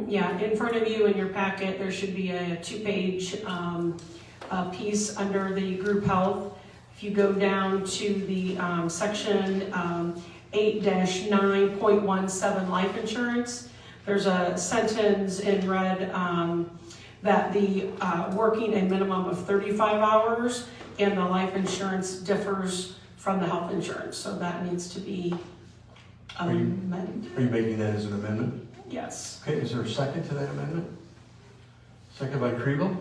Yeah, in front of you in your packet, there should be a 2-page piece under the group health. If you go down to the section 8-9.17 life insurance, there's a sentence in red that the working a minimum of 35 hours and the life insurance differs from the health insurance. So that needs to be amended. Are you making that as an amendment? Yes. Okay, is there a second to that amendment? Second by Kriegel.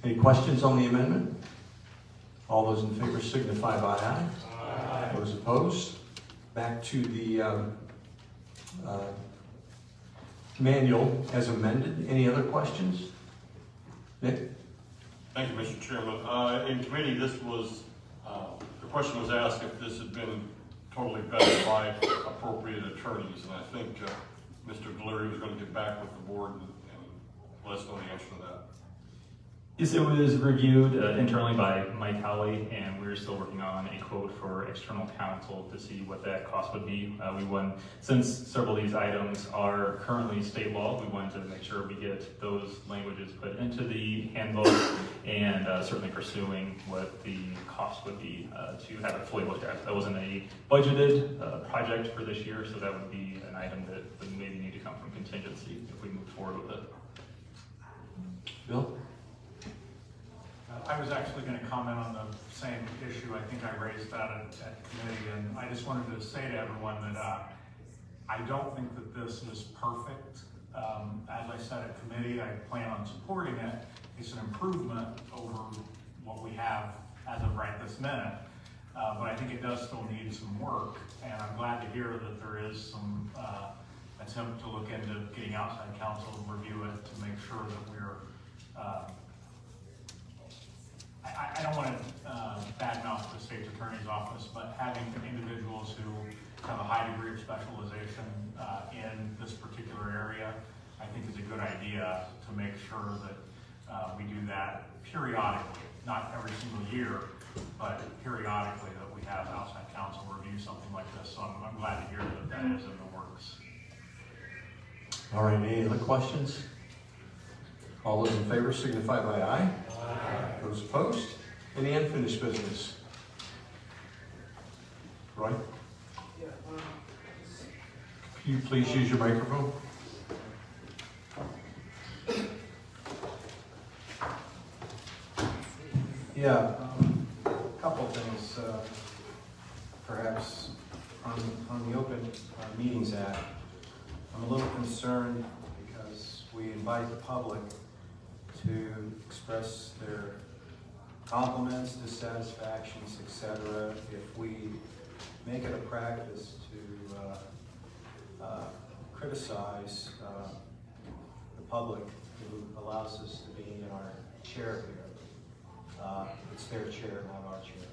Any questions on the amendment? All those in favor signify by aye. Aye. Those opposed? Back to the manual as amended. Any other questions? Nick? Thank you, Mr. Chairman. In committee, this was, the question was asked if this had been totally vetted by appropriate attorneys, and I think Mr. Delury was going to get back with the board and let us know the answer to that. Yes, it was reviewed internally by Mike Howley, and we're still working on a quote for external counsel to see what that cost would be. Since several of these items are currently state law, we wanted to make sure we get those languages put into the handbook and certainly pursuing what the cost would be to have it fully looked at. That wasn't a budgeted project for this year, so that would be an item that would maybe need to come from contingency if we move forward with it. Bill? I was actually going to comment on the same issue. I think I raised that at committee, and I just wanted to say to everyone that I don't think that this is perfect. As I said at committee, I plan on supporting it. It's an improvement over what we have as of right this minute, but I think it does still need some work, and I'm glad to hear that there is some attempt to look into getting outside counsel to review it to make sure that we're I don't want to badmouth the state's attorney's office, but having individuals who have a high degree of specialization in this particular area, I think is a good idea to make sure that we do that periodically, not every single year, but periodically that we have outside counsel review something like this. So I'm glad to hear that that is in the works. All right, any other questions? All those in favor signify by aye. Aye. Those opposed? Any unfinished business? Roy? Can you please use your microphone? Yeah, a couple of things, perhaps on the Open Meetings Act. I'm a little concerned because we invite the public to express their compliments, dissatisfactions, etc. If we make it a practice to criticize the public who allows us to be in our chair here, it's their chair, not our chair.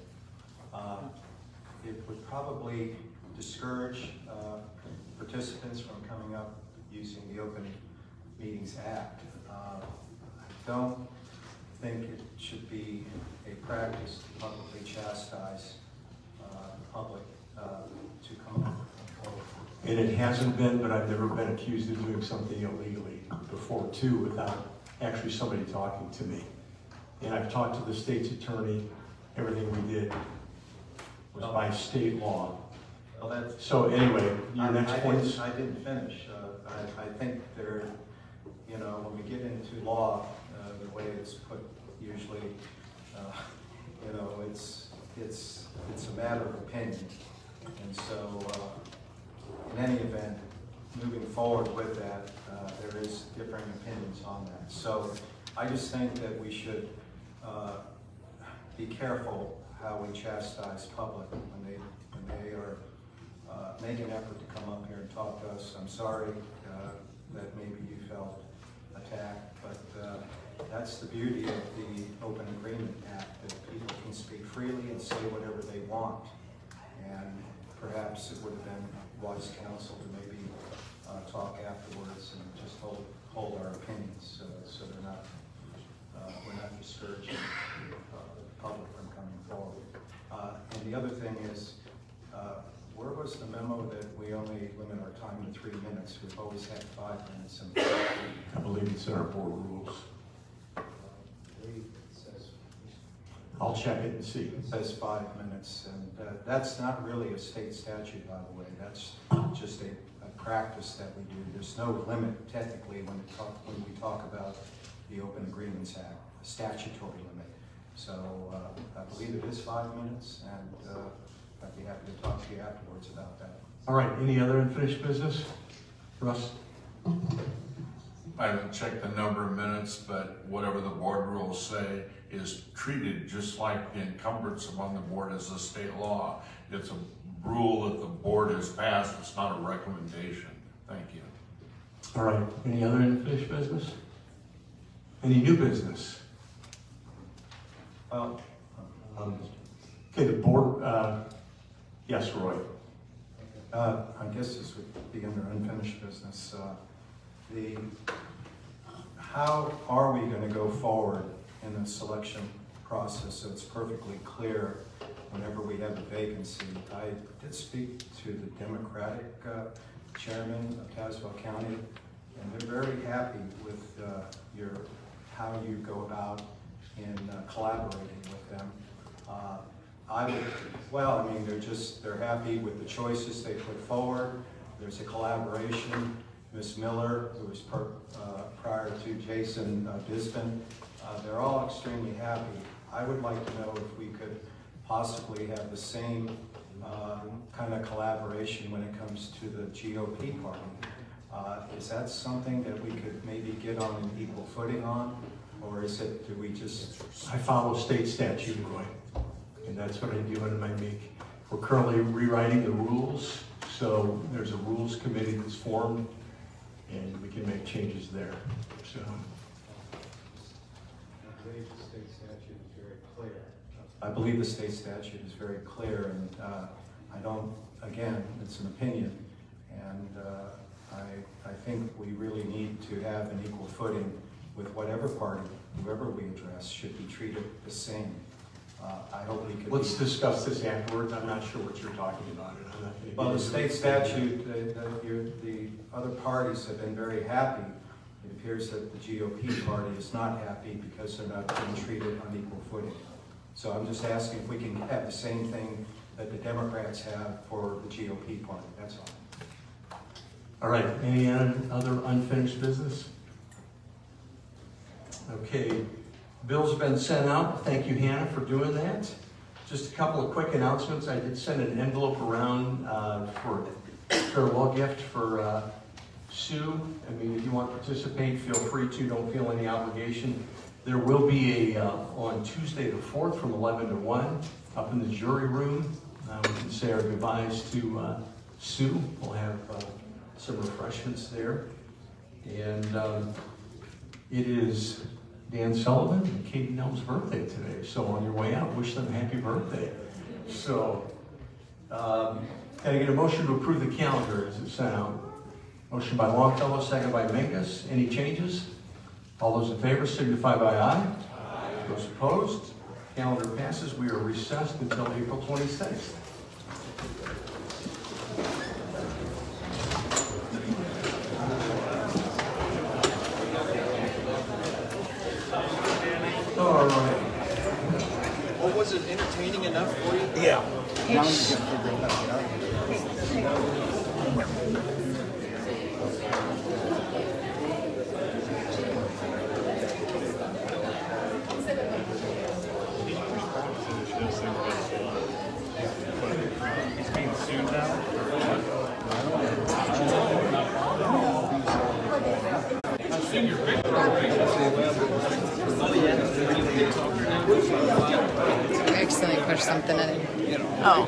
It would probably discourage participants from coming up using the Open Meetings Act. I don't think it should be a practice to publicly chastise the public to come up. And it hasn't been, but I've never been accused of doing something illegally before too, without actually somebody talking to me. And I've talked to the state's attorney. Everything we did was by state law. Well, that's, so anyway, your next point. I didn't finish. I think there, you know, when we get into law, the way it's put usually, you know, it's a matter of opinion. And so, in any event, moving forward with that, there is differing opinions on that. So, I just think that we should be careful how we chastise public when they are make an effort to come up here and talk to us. I'm sorry that maybe you felt attacked, but that's the beauty of the Open Agreement Act, that people can speak freely and say whatever they want. And perhaps it would have been wise counsel to maybe talk afterwards and just hold our opinions, so they're not, we're not discouraging the public from coming forward. And the other thing is, where was the memo that we only limit our time to 3 minutes? We've always had 5 minutes. I believe it's in our board rules. I'll check it and see. It says 5 minutes, and that's not really a state statute, by the way. That's just a practice that we do. There's no limit technically when we talk about the Open Agreements Act, a statutory limit. So I believe it is 5 minutes, and I'd be happy to talk to you afterwards about that. All right, any other unfinished business? Russ? I haven't checked the number of minutes, but whatever the board rules say is treated just like the encumbrance among the board as a state law. It's a rule that the board has passed. It's not a recommendation. Thank you. All right, any other unfinished business? Any new business? Well, okay, the board, yes, Roy. I guess this would be under unfinished business. How are we going to go forward in the selection process so it's perfectly clear whenever we have a vacancy? I did speak to the Democratic chairman of Tazewell County, and they're very happy with how you go about in collaborating with them. They're happy with the choices they put forward. There's a collaboration. Ms. Miller, who was prior to Jason Bisbin, they're all extremely happy. I would like to know if we could possibly have the same kind of collaboration when it comes to the GOP party. Is that something that we could maybe get on an equal footing on? Or is it, do we just... I follow state statute, Roy, and that's what I do in my meeting. We're currently rewriting the rules, so there's a rules committee that's formed, and we can make changes there. So, I believe the state statute is very clear, and again, it's an opinion, and I think we really need to have an equal footing with whatever party, whoever we address, should be treated the same. I hope we could... Let's discuss this afterwards. I'm not sure what you're talking about. Well, the state statute, the other parties have been very happy. It appears that the GOP party is not happy because they're not being treated on equal footing. So I'm just asking if we can have the same thing that the Democrats have for the GOP party, that's all. All right, any other unfinished business? Okay, bills have been sent out. Thank you, Hannah, for doing that. Just a couple of quick announcements. I did send an envelope around for a farewell gift for Sue. I mean, if you want to participate, feel free to. Don't feel any obligation. There will be on Tuesday the 4th from 11 to 1 up in the jury room. We can say our goodbyes to Sue. We'll have some refreshments there. And it is Dan Sullivan and Katie Nell's birthday today. So on your way out, wish them a happy birthday. So, can I get a motion to approve the calendar as it's sent out? Motion by Longfellow, second by Mingus. Any changes? All those in favor signify by aye. Aye. Those opposed? Calendar passes. We are recessed until April 26th. All right. Well, was it entertaining enough for you? Yeah. Now you can figure out how to get out of here. He's being sued now? I've seen your picture. I accidentally pushed something in. Oh.